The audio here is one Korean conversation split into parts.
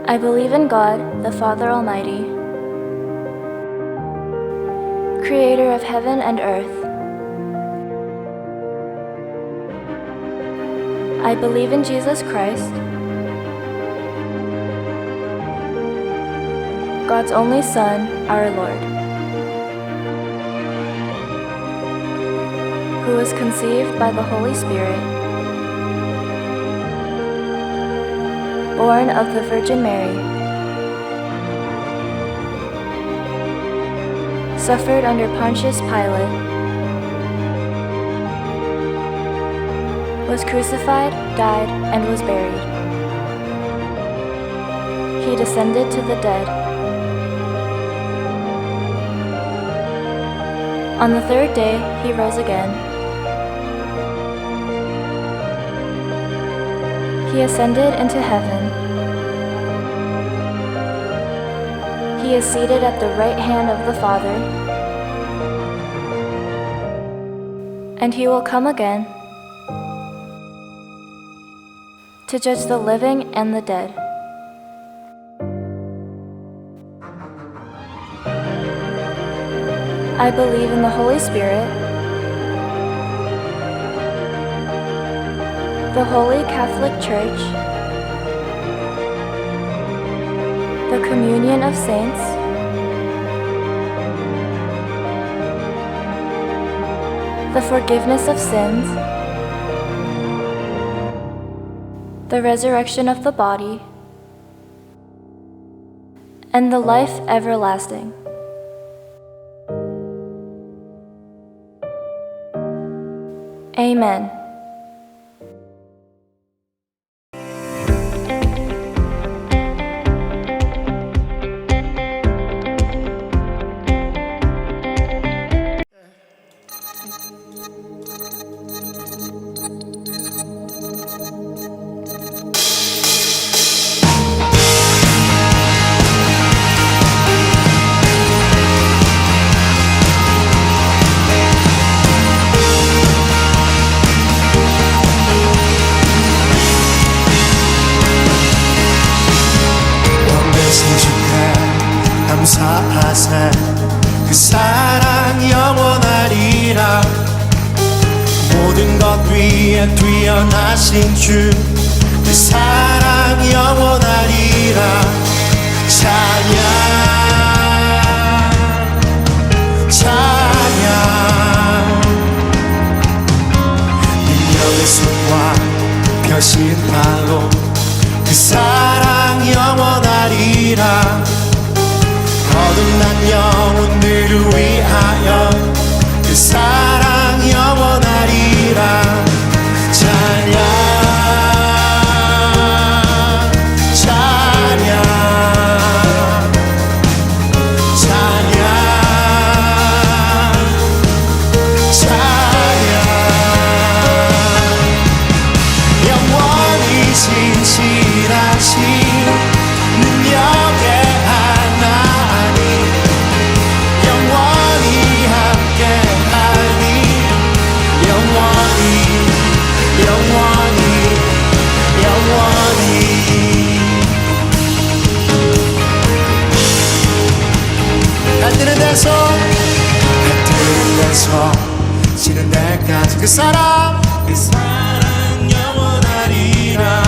I believe in God, the Father Almighty, creator of heaven and earth. I believe in Jesus Christ, God's only Son, our Lord, who was conceived by the Holy Spirit, born of the Virgin Mary, suffered under Pontius Pilate, was crucified, died, and was buried. He descended to the dead. On the third day, he rose again. He ascended into heaven. He is seated at the right hand of the Father, and he will come again to judge the living and the dead. I believe in the Holy Spirit, the Holy Catholic Church, the communion of saints, the forgiveness of sins, the resurrection of the body, and the life everlasting. Amen. 감사하세 그 사랑 영원하리라 모든 것 위에 뛰어나신 주 그 사랑 영원하리라 찬양 찬양 능력의 손과 펴신 발로 그 사랑 영원하리라 거듭난 영혼들을 위하여 그 사랑 영원하리라 찬양 찬양 찬양 찬양 영원히 진실하신 능력의 갈등에서 지는 데까지 그 사랑 영원하리라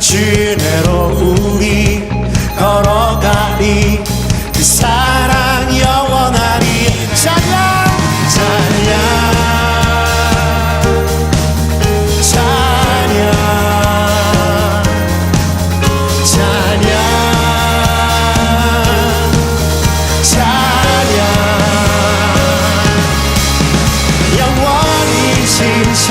주내로 우리 걸어가리 그 사랑 영원하리 찬양 찬양 진실하신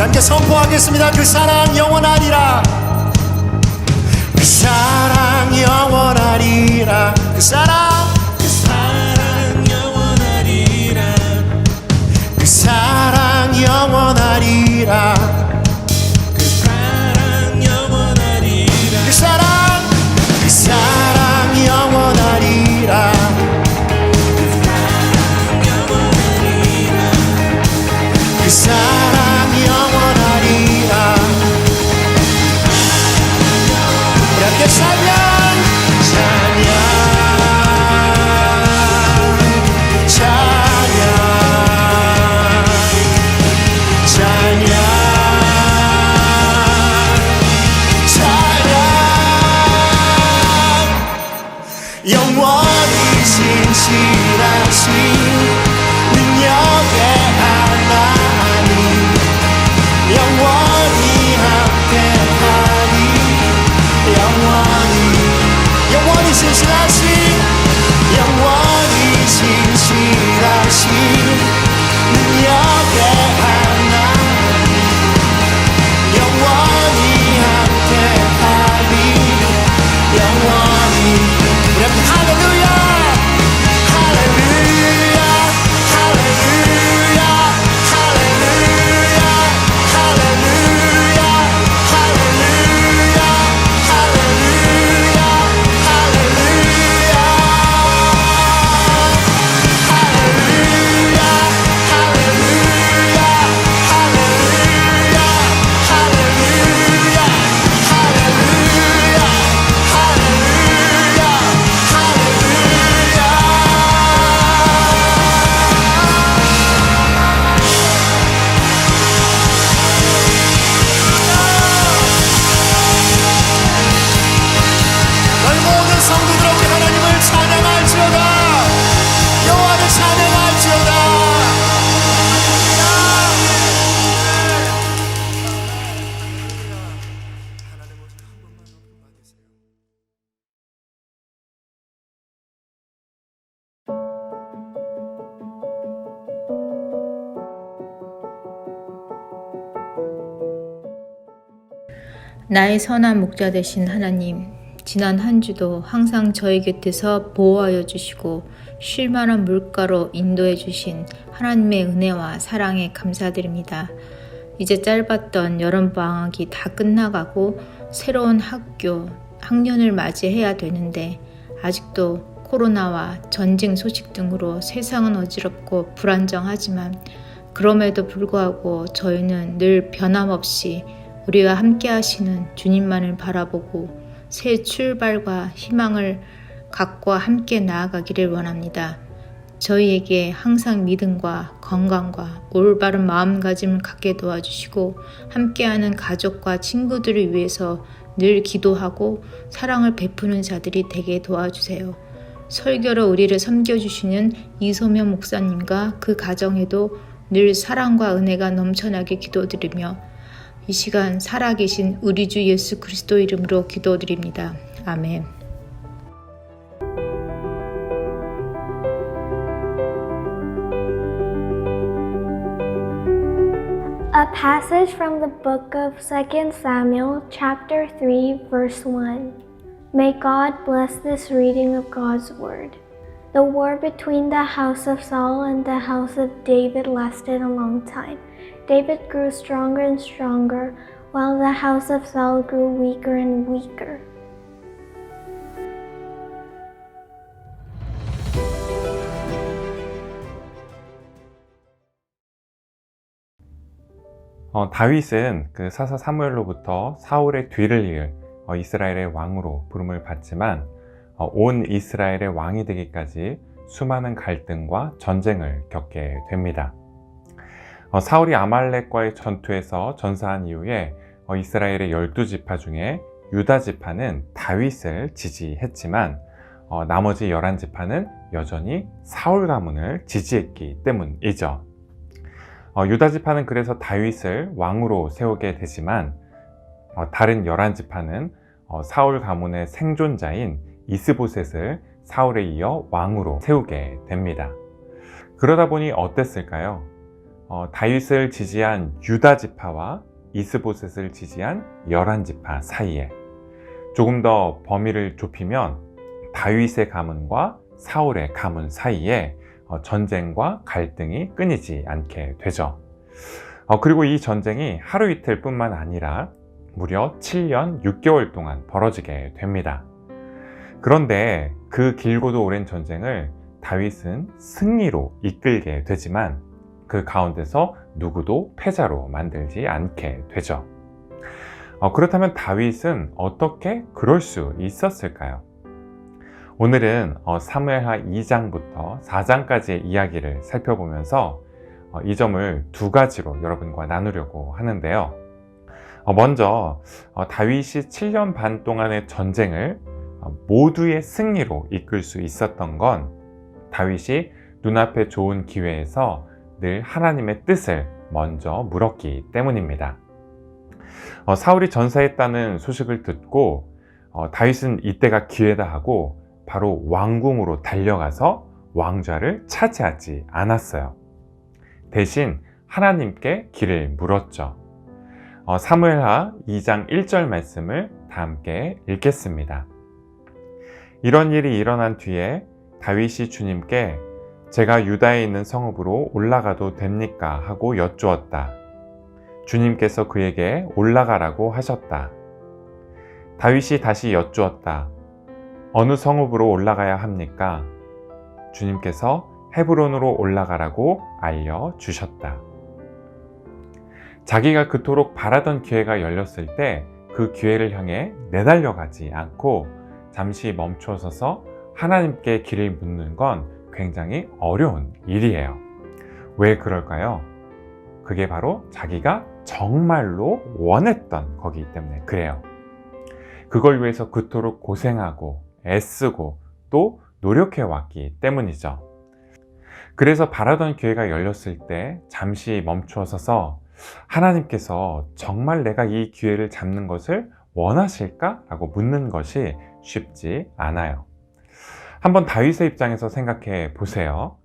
함께 선포하겠습니다. 그 사랑 영원하리라. 그 사랑 영원하리라. 그 사랑 영원하리라. 그 사랑 영원하리라. 그 사랑 영원하리라. 그 사랑 영원하리라. 그 사랑 영원하리라. 우리 함께 찬양 영원히 신실하신 능력의 하나님 영원히 함께하리. 영원히 신실하신 능력의 하나님 영원히 함께하리. 영원히 우리 함께 할렐루야 할렐루야 할렐루야 할렐루야 할렐루야 할렐루야 할렐루야 할렐루야 할렐루야 할렐루야 너희 모든 성도들아 우리 하나님을 찬양할지어다. 여호와를 찬양할지어다. 나의 선한 목자 되신 하나님, 지난 한 주도 항상 저희 곁에서 보호하여 주시고 쉴만한 물가로 인도해 주신 하나님의 은혜와 사랑에 감사드립니다. 이제 짧았던 여름방학이 다 끝나가고 새로운 학년을 맞이해야 되는데 아직도 코로나와 전쟁 소식 등으로 세상은 어지럽고 불안정하지만 그럼에도 불구하고 저희는 늘 변함없이 우리와 함께 하시는 주님만을 바라보고 새 출발과 희망을 갖고 함께 나아가기를 원합니다. 저희에게 항상 믿음과 건강과 올바른 마음가짐을 갖게 도와주시고 함께하는 가족과 친구들을 위해서 늘 기도하고 사랑을 베푸는 자들이 되게 도와주세요. 설교로 우리를 섬겨주시는 이소명 목사님과 그 가정에도 늘 사랑과 은혜가 넘쳐나게 기도드리며 이 시간 살아계신 우리 주 예수 그리스도 이름으로 기도드립니다. 아멘. A passage from the book of 2 Samuel, chapter 3, verse 1. May God bless this reading of God's word. The war between the house of Saul and the house of David lasted a long time. David grew stronger and stronger, while the house of Saul grew weaker and weaker. 다윗은 그 사사 사무엘로부터 사울의 뒤를 이을 이스라엘의 왕으로 부름을 받지만 온 이스라엘의 왕이 되기까지 수많은 갈등과 전쟁을 겪게 됩니다. 사울이 아말렉과의 전투에서 전사한 이후에 이스라엘의 12지파 중에 유다 지파는 다윗을 지지했지만 나머지 11지파는 여전히 사울 가문을 지지했기 때문이죠. 유다 지파는 그래서 다윗을 왕으로 세우게 되지만 다른 11지파는 사울 가문의 생존자인 이스보셋을 사울에 이어 왕으로 세우게 됩니다. 그러다 보니 어땠을까요? 다윗을 지지한 유다 지파와 이스보셋을 지지한 열한 지파 사이에, 조금 더 범위를 좁히면 다윗의 가문과 사울의 가문 사이에 전쟁과 갈등이 끊이지 않게 되죠. 그리고 이 전쟁이 하루 이틀 뿐만 아니라 무려 7년 6개월 동안 벌어지게 됩니다. 그런데 그 길고도 오랜 전쟁을 다윗은 승리로 이끌게 되지만 그 가운데서 누구도 패자로 만들지 않게 되죠. 그렇다면 다윗은 어떻게 그럴 수 있었을까요? 오늘은 사무엘하 2장부터 4장까지의 이야기를 살펴보면서 이 점을 두 가지로 여러분과 나누려고 하는데요. 먼저 다윗이 7년 반 동안의 전쟁을 모두의 승리로 이끌 수 있었던 건 다윗이 눈앞에 좋은 기회에서 늘 하나님의 뜻을 먼저 물었기 때문입니다. 사울이 전사했다는 소식을 듣고 다윗은 이때가 기회다 하고 바로 왕궁으로 달려가서 왕좌를 차지하지 않았어요. 대신 하나님께 길을 물었죠. 사무엘하 2장 1절 말씀을 다 함께 읽겠습니다. 이런 일이 일어난 뒤에 다윗이 주님께 제가 유다에 있는 성읍으로 올라가도 됩니까? 하고 여쭈었다. 주님께서 그에게 올라가라고 하셨다. 다윗이 다시 여쭈었다. 어느 성읍으로 올라가야 합니까? 주님께서 헤브론으로 올라가라고 알려주셨다. 자기가 그토록 바라던 기회가 열렸을 때 그 기회를 향해 내달려가지 않고 잠시 멈춰서서 하나님께 길을 묻는 건 굉장히 어려운 일이에요. 왜 그럴까요? 그게 바로 자기가 정말로 원했던 거기 때문에 그래요. 그걸 위해서 그토록 고생하고 애쓰고 또 노력해 왔기 때문이죠. 그래서 바라던 기회가 열렸을 때 잠시 멈추어서서 하나님께서 정말 내가 이 기회를 잡는 것을 원하실까? 라고 묻는 것이 쉽지 않아요. 한번 다윗의 입장에서 생각해 보세요.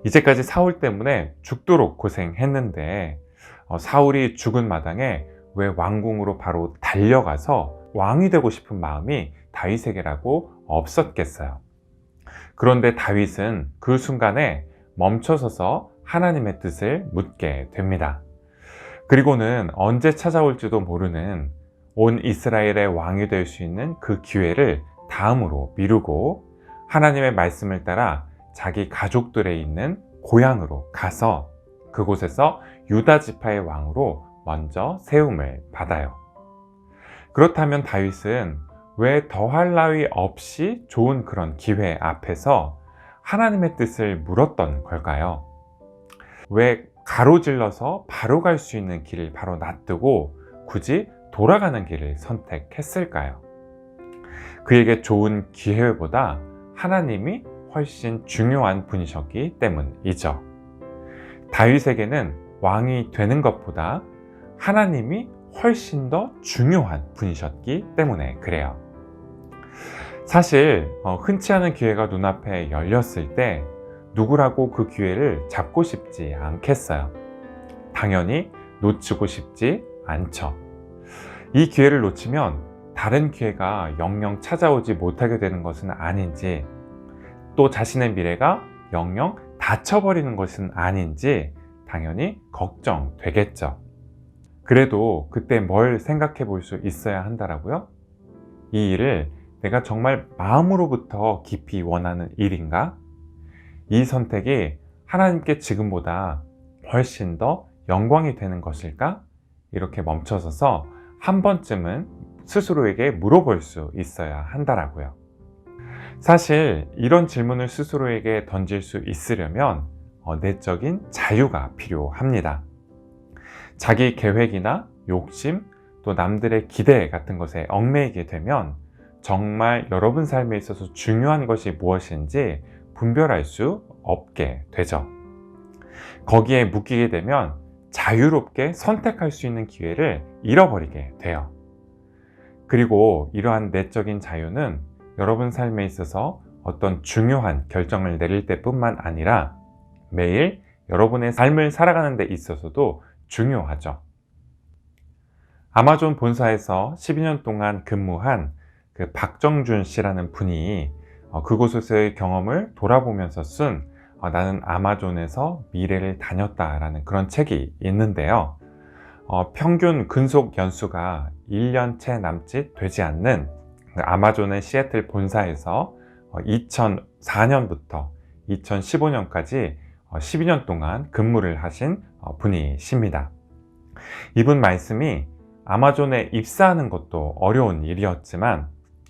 이제까지 사울 때문에 죽도록 고생했는데 사울이 죽은 마당에 왜 왕궁으로 바로 달려가서 왕이 되고 싶은 마음이 다윗에게라고 없었겠어요. 그런데 다윗은 그 순간에 멈춰서서 하나님의 뜻을 묻게 됩니다. 그리고는 언제 찾아올지도 모르는 온 이스라엘의 왕이 될 수 있는 그 기회를 다음으로 미루고 하나님의 말씀을 따라 자기 가족들에 있는 고향으로 가서 그곳에서 유다 지파의 왕으로 먼저 세움을 받아요. 그렇다면 다윗은 왜 더할 나위 없이 좋은 그런 기회 앞에서 하나님의 뜻을 물었던 걸까요? 왜 가로질러서 바로 갈 수 있는 길을 바로 놔두고 굳이 돌아가는 길을 선택했을까요? 그에게 좋은 기회보다 하나님이 훨씬 중요한 분이셨기 때문이죠. 다윗에게는 왕이 되는 것보다 하나님이 훨씬 더 중요한 분이셨기 때문에 그래요. 사실 흔치 않은 기회가 눈앞에 열렸을 때 누구라고 그 기회를 잡고 싶지 않겠어요. 당연히 놓치고 싶지 않죠. 이 기회를 놓치면 다른 기회가 영영 찾아오지 못하게 되는 것은 아닌지, 또 자신의 미래가 영영 닫혀버리는 것은 아닌지 당연히 걱정되겠죠. 그래도 그때 뭘 생각해 볼 수 있어야 한다라고요? 이 일을 내가 정말 마음으로부터 깊이 원하는 일인가? 이 선택이 하나님께 지금보다 훨씬 더 영광이 되는 것일까? 이렇게 멈춰서서 한 번쯤은 스스로에게 물어볼 수 있어야 한다라고요. 사실 이런 질문을 스스로에게 던질 수 있으려면 내적인 자유가 필요합니다. 자기 계획이나 욕심, 또 남들의 기대 같은 것에 얽매이게 되면 정말 여러분 삶에 있어서 중요한 것이 무엇인지 분별할 수 없게 되죠. 거기에 묶이게 되면 자유롭게 선택할 수 있는 기회를 잃어버리게 돼요. 그리고 이러한 내적인 자유는 여러분 삶에 있어서 어떤 중요한 결정을 내릴 때뿐만 아니라 매일 여러분의 삶을 살아가는 데 있어서도 중요하죠. 아마존 본사에서 12년 동안 근무한 그 박정준 씨라는 분이 그곳에서의 경험을 돌아보면서 쓴 나는 아마존에서 미래를 다녔다라는 그런 책이 있는데요. 평균 근속 연수가 1년 채 남짓 되지 않는 아마존의 시애틀 본사에서 2004년부터 2015년까지 12년 동안 근무를 하신 분이십니다. 이분 말씀이 아마존에 입사하는 것도 어려운 일이었지만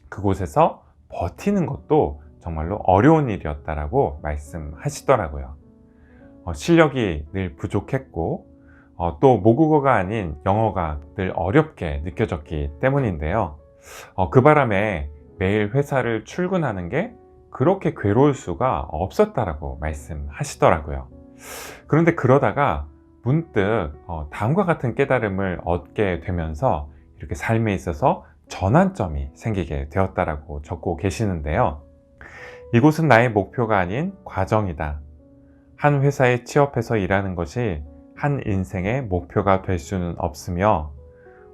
그곳에서 버티는 것도 정말로 어려운 일이었다라고 말씀하시더라고요. 실력이 늘 부족했고 또 모국어가 아닌 영어가 늘 어렵게 느껴졌기 때문인데요. 그 바람에 매일 회사를 출근하는 게 그렇게 괴로울 수가 없었다라고 말씀하시더라고요. 그런데 그러다가 문득 다음과 같은 깨달음을 얻게 되면서 이렇게 삶에 있어서 전환점이 생기게 되었다라고 적고 계시는데요. 이곳은 나의 목표가 아닌 과정이다. 한 회사에 취업해서 일하는 것이 한 인생의 목표가 될 수는 없으며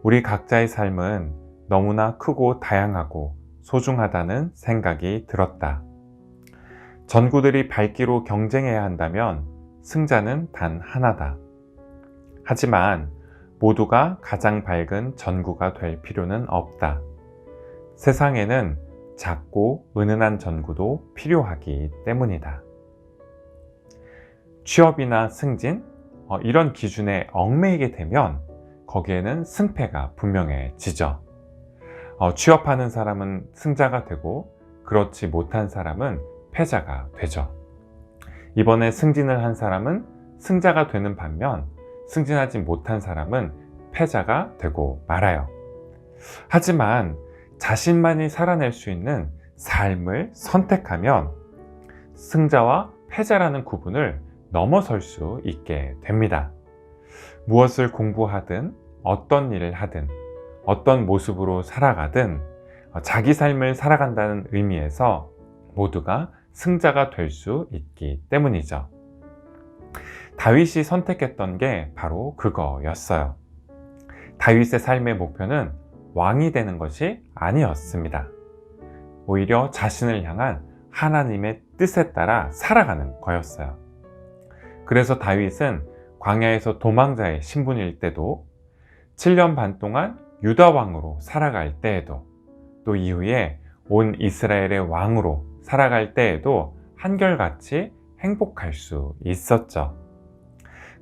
우리 각자의 삶은 너무나 크고 다양하고 소중하다는 생각이 들었다. 전구들이 밝기로 경쟁해야 한다면 승자는 단 하나다. 하지만 모두가 가장 밝은 전구가 될 필요는 없다. 세상에는 작고 은은한 전구도 필요하기 때문이다. 취업이나 승진, 이런 기준에 얽매이게 되면 거기에는 승패가 분명해지죠. 취업하는 사람은 승자가 되고 그렇지 못한 사람은 패자가 되죠. 이번에 승진을 한 사람은 승자가 되는 반면 승진하지 못한 사람은 패자가 되고 말아요. 하지만 자신만이 살아낼 수 있는 삶을 선택하면 승자와 패자라는 구분을 넘어설 수 있게 됩니다. 무엇을 공부하든 어떤 일을 하든 어떤 모습으로 살아가든 자기 삶을 살아간다는 의미에서 모두가 승자가 될 수 있기 때문이죠. 다윗이 선택했던 게 바로 그거였어요. 다윗의 삶의 목표는 왕이 되는 것이 아니었습니다. 오히려 자신을 향한 하나님의 뜻에 따라 살아가는 거였어요. 그래서 다윗은 광야에서 도망자의 신분일 때도 7년 반 동안 유다 왕으로 살아갈 때에도 또 이후에 온 이스라엘의 왕으로 살아갈 때에도 한결같이 행복할 수 있었죠.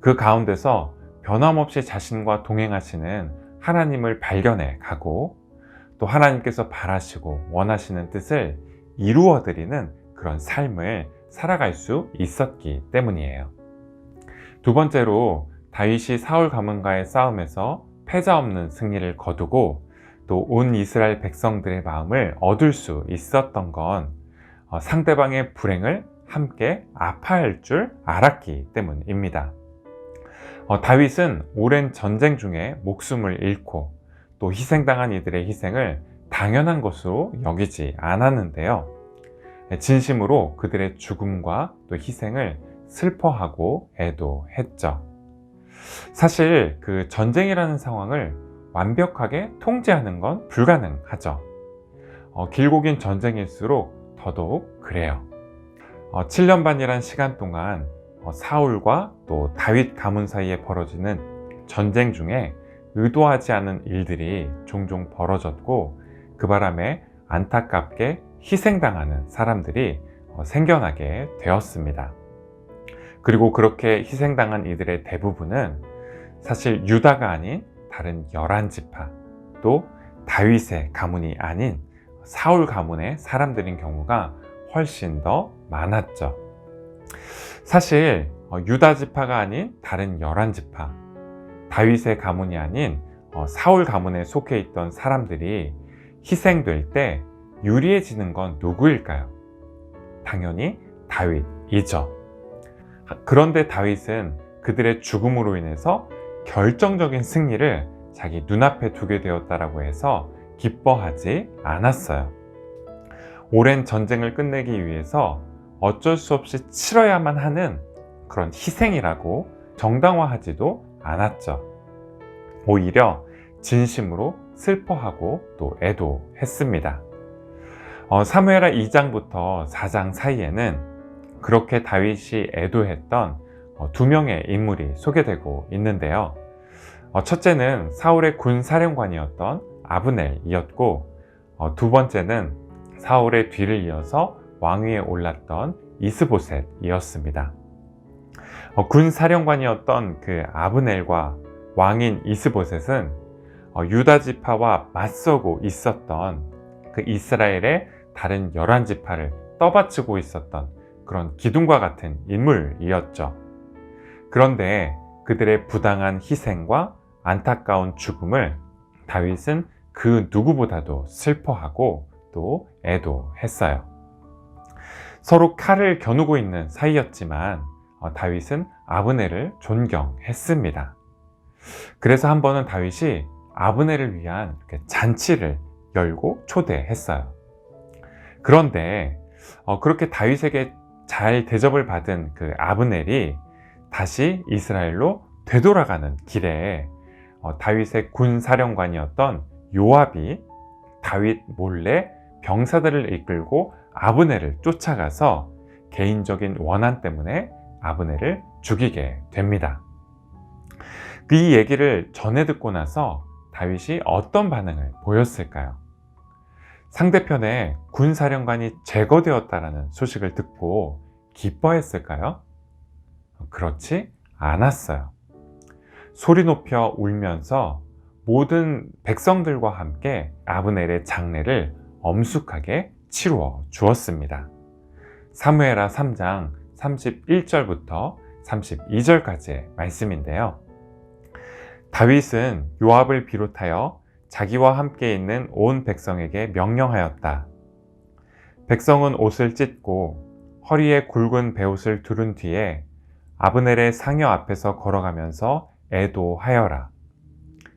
그 가운데서 변함없이 자신과 동행하시는 하나님을 발견해 가고 또 하나님께서 바라시고 원하시는 뜻을 이루어드리는 그런 삶을 살아갈 수 있었기 때문이에요. 두 번째로 다윗이 사울 가문과의 싸움에서 패자 없는 승리를 거두고 또 온 이스라엘 백성들의 마음을 얻을 수 있었던 건 상대방의 불행을 함께 아파할 줄 알았기 때문입니다. 다윗은 오랜 전쟁 중에 목숨을 잃고 또 희생당한 이들의 희생을 당연한 것으로 여기지 않았는데요. 진심으로 그들의 죽음과 또 희생을 슬퍼하고 애도했죠. 사실 그 전쟁이라는 상황을 완벽하게 통제하는 건 불가능하죠. 길고 긴 전쟁일수록 더더욱 그래요. 7년 반이란 시간 동안 사울과 또 다윗 가문 사이에 벌어지는 전쟁 중에 의도하지 않은 일들이 종종 벌어졌고 그 바람에 안타깝게 희생당하는 사람들이 생겨나게 되었습니다. 그리고 그렇게 희생당한 이들의 대부분은 사실 유다가 아닌 다른 11지파 또 다윗의 가문이 아닌 사울 가문의 사람들인 경우가 훨씬 더 많았죠. 사실 유다 지파가 아닌 다른 11지파 다윗의 가문이 아닌 사울 가문에 속해 있던 사람들이 희생될 때 유리해지는 건 누구일까요? 당연히 다윗이죠. 그런데 다윗은 그들의 죽음으로 인해서 결정적인 승리를 자기 눈앞에 두게 되었다라고 해서 기뻐하지 않았어요. 오랜 전쟁을 끝내기 위해서 어쩔 수 없이 치러야만 하는 그런 희생이라고 정당화하지도 않았죠. 오히려 진심으로 슬퍼하고 또 애도했습니다. 사무엘하 2장부터 4장 사이에는 그렇게 다윗이 애도했던 두 명의 인물이 소개되고 있는데요. 첫째는 사울의 군사령관이었던 아브넬이었고, 두 번째는 사울의 뒤를 이어서 왕위에 올랐던 이스보셋이었습니다. 군사령관이었던 그 아브넬과 왕인 이스보셋은 유다 지파와 맞서고 있었던 그 이스라엘의 다른 11지파를 떠받치고 있었던 그런 기둥과 같은 인물이었죠. 그런데 그들의 부당한 희생과 안타까운 죽음을 다윗은 그 누구보다도 슬퍼하고 또 애도했어요. 서로 칼을 겨누고 있는 사이였지만 다윗은 아브넬을 존경했습니다. 그래서 한 번은 다윗이 아브넬을 위한 잔치를 열고 초대했어요. 그런데 그렇게 다윗에게 잘 대접을 받은 그 아브넬이 다시 이스라엘로 되돌아가는 길에 다윗의 군사령관이었던 요압이 다윗 몰래 병사들을 이끌고 아브넬을 쫓아가서 개인적인 원한 때문에 아브넬을 죽이게 됩니다. 이 얘기를 전해 듣고 나서 다윗이 어떤 반응을 보였을까요? 상대편의 군사령관이 제거되었다라는 소식을 듣고 기뻐했을까요? 그렇지 않았어요. 소리 높여 울면서 모든 백성들과 함께 아브넬의 장례를 엄숙하게 치루어 주었습니다. 사무엘하 3장 31절부터 32절까지의 말씀인데요. 다윗은 요압을 비롯하여 자기와 함께 있는 온 백성에게 명령하였다. 백성은 옷을 찢고 허리에 굵은 베옷을 두른 뒤에 아브넬의 상여 앞에서 걸어가면서 애도하여라.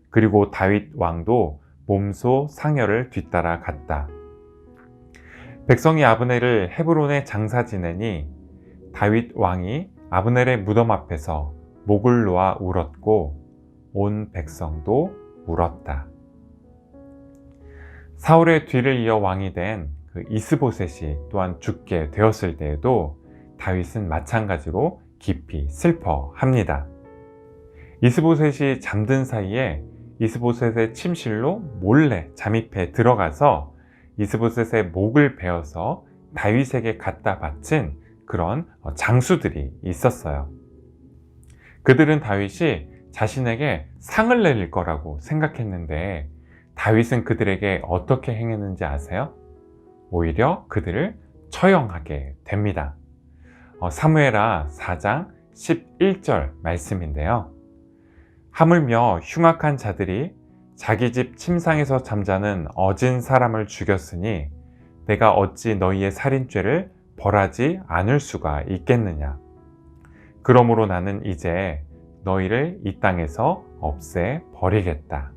그리고 다윗 왕도 몸소 상여를 뒤따라 갔다. 백성이 아브넬을 헤브론에 장사 지내니 다윗 왕이 아브넬의 무덤 앞에서 목을 놓아 울었고 온 백성도 울었다. 사울의 뒤를 이어 왕이 된 그 이스보셋이 또한 죽게 되었을 때에도 다윗은 마찬가지로 깊이 슬퍼합니다. 이스보셋이 잠든 사이에 이스보셋의 침실로 몰래 잠입해 들어가서 이스보셋의 목을 베어서 다윗에게 갖다 바친 그런 장수들이 있었어요. 그들은 다윗이 자신에게 상을 내릴 거라고 생각했는데 다윗은 그들에게 어떻게 행했는지 아세요? 오히려 그들을 처형하게 됩니다. 사무엘하 4장 11절 말씀인데요. 하물며 흉악한 자들이 자기 집 침상에서 잠자는 어진 사람을 죽였으니 내가 어찌 너희의 살인죄를 벌하지 않을 수가 있겠느냐. 그러므로 나는 이제 너희를 이 땅에서 없애 버리겠다.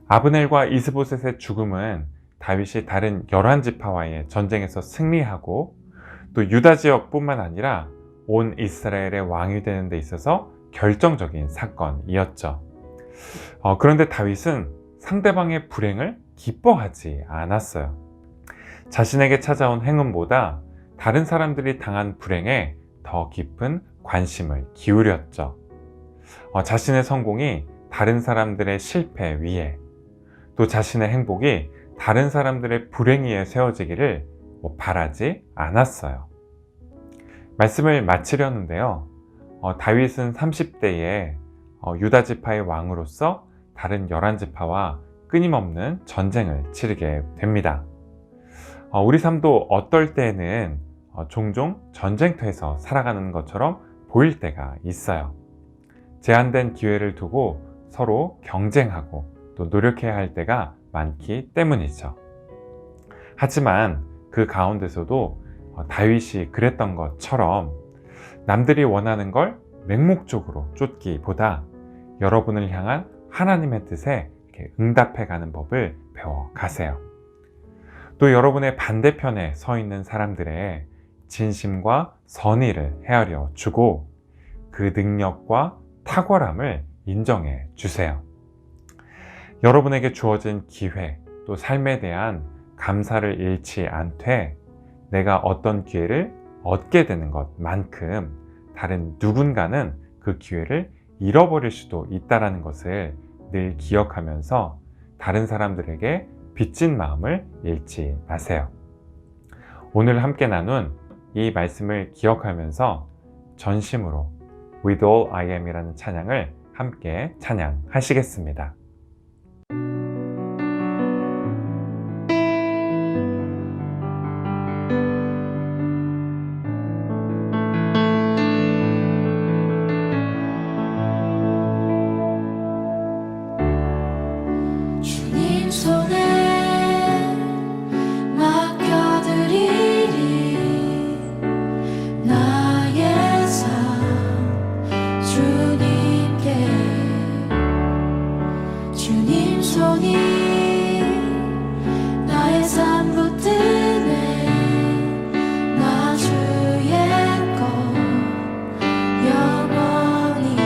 아브넬과 이스보셋의 죽음은 다윗이 다른 11지파와의 전쟁에서 승리하고 또 유다 지역뿐만 아니라 온 이스라엘의 왕이 되는 데 있어서 결정적인 사건이었죠. 그런데 다윗은 상대방의 불행을 기뻐하지 않았어요. 자신에게 찾아온 행운보다 다른 사람들이 당한 불행에 더 깊은 관심을 기울였죠. 자신의 성공이 다른 사람들의 실패 위에, 또 자신의 행복이 다른 사람들의 불행 위에 세워지기를 바라지 않았어요. 말씀을 마치려는데요. 다윗은 30대에 유다 지파의 왕으로서 다른 11지파와 끊임없는 전쟁을 치르게 됩니다. 우리 삶도 어떨 때는 종종 전쟁터에서 살아가는 것처럼 보일 때가 있어요. 제한된 기회를 두고 서로 경쟁하고 또 노력해야 할 때가 많기 때문이죠. 하지만 그 가운데서도 다윗이 그랬던 것처럼 남들이 원하는 걸 맹목적으로 쫓기보다 여러분을 향한 하나님의 뜻에 응답해가는 법을 배워가세요. 또 여러분의 반대편에 서 있는 사람들의 진심과 선의를 헤아려 주고 그 능력과 탁월함을 인정해 주세요. 여러분에게 주어진 기회 또 삶에 대한 감사를 잃지 않되 내가 어떤 기회를 얻게 되는 것만큼 다른 누군가는 그 기회를 잃어버릴 수도 있다는 것을 늘 기억하면서 다른 사람들에게 빚진 마음을 잃지 마세요. 오늘 함께 나눈 이 말씀을 기억하면서 전심으로 With All I Am 이라는 찬양을 함께 찬양하시겠습니다. 주님 손에 맡겨드리리 나의 삶 주님께 주님 손이 나의 삶 붙드네 나 주의 것 영원히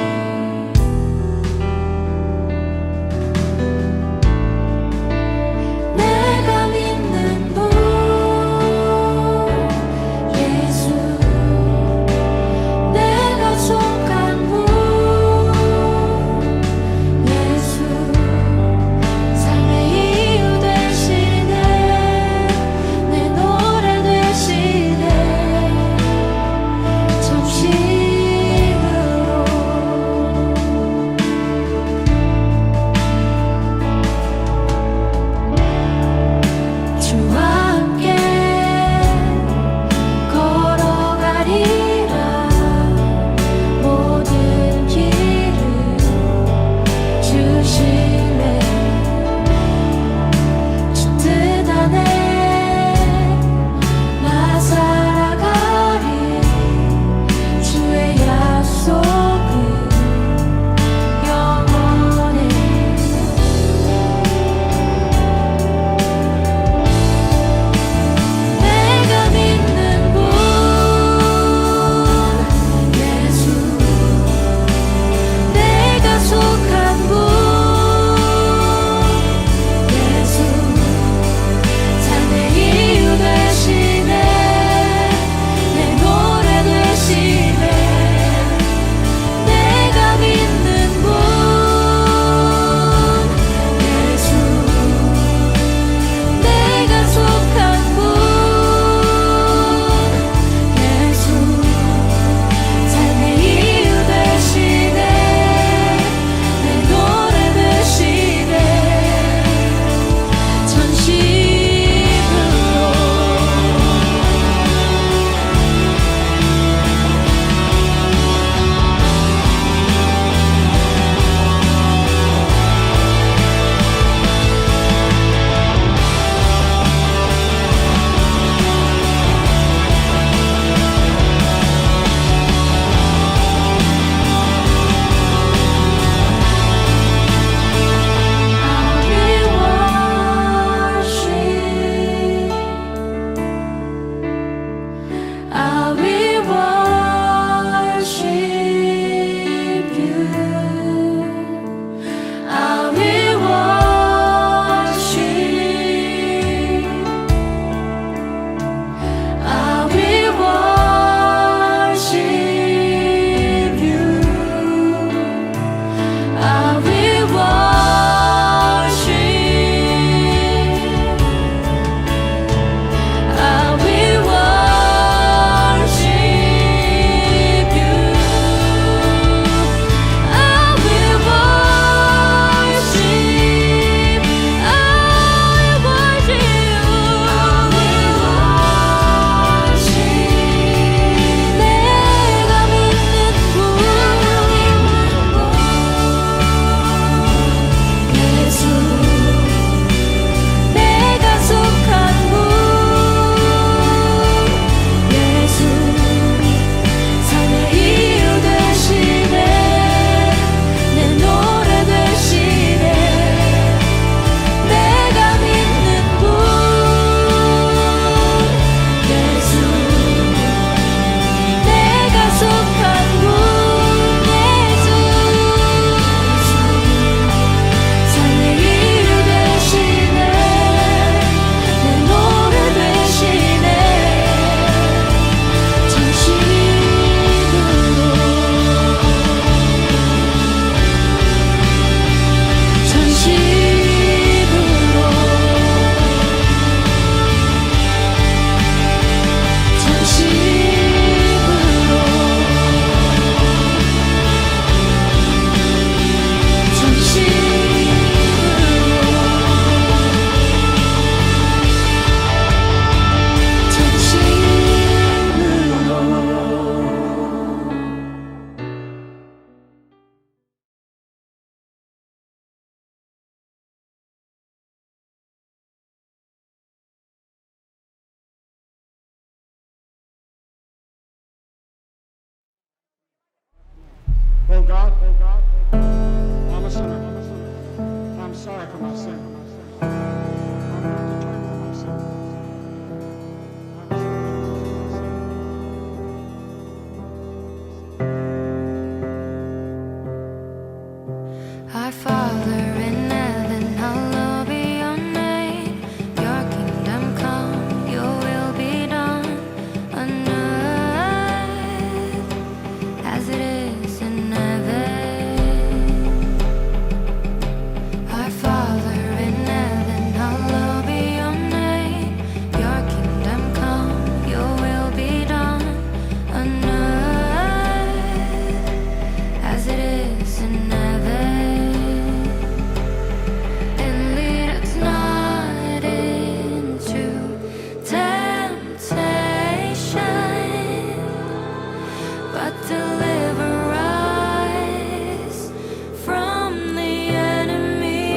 God, I'm a sinner. I'm sorry for my sin. I'm going to turn from my sin. Our Father in heaven, hallowed be your name. Your kingdom come, your will be done on earth as it is in heaven. Our Father in heaven, hallowed be your name. Your kingdom come, your will be done on earth as it is in heaven. Deliver us from the enemy.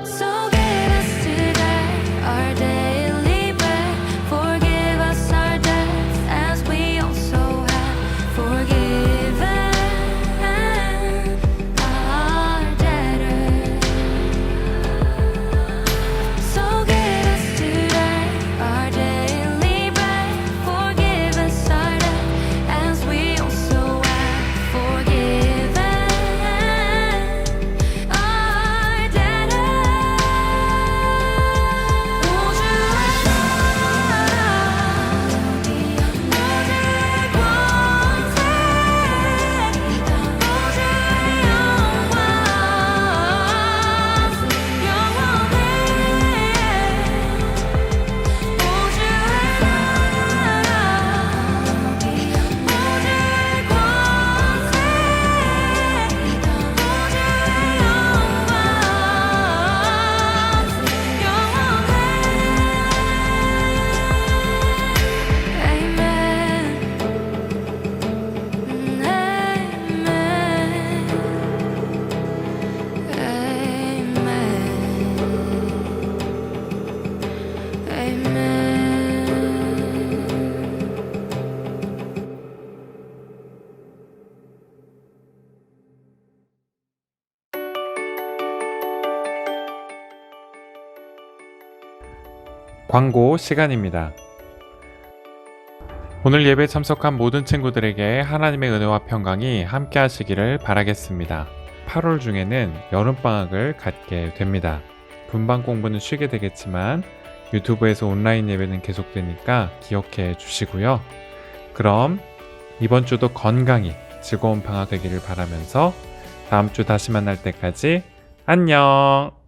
So give us today our daily bread. Forgive us our debts as we also have forgiven our debtors. So give us today our daily bread. Forgive us our as we also have forgiven our debtors. Won't you let 광고 시간입니다. 오늘 예배 참석한 모든 친구들에게 하나님의 은혜와 평강이 함께 하시기를 바라겠습니다. 8월 중에는 여름방학을 갖게 됩니다. 분반 공부는 쉬게 되겠지만 유튜브에서 온라인 예배는 계속되니까 기억해 주시고요. 그럼 이번 주도 건강히 즐거운 방학 되기를 바라면서 다음 주 다시 만날 때까지 안녕!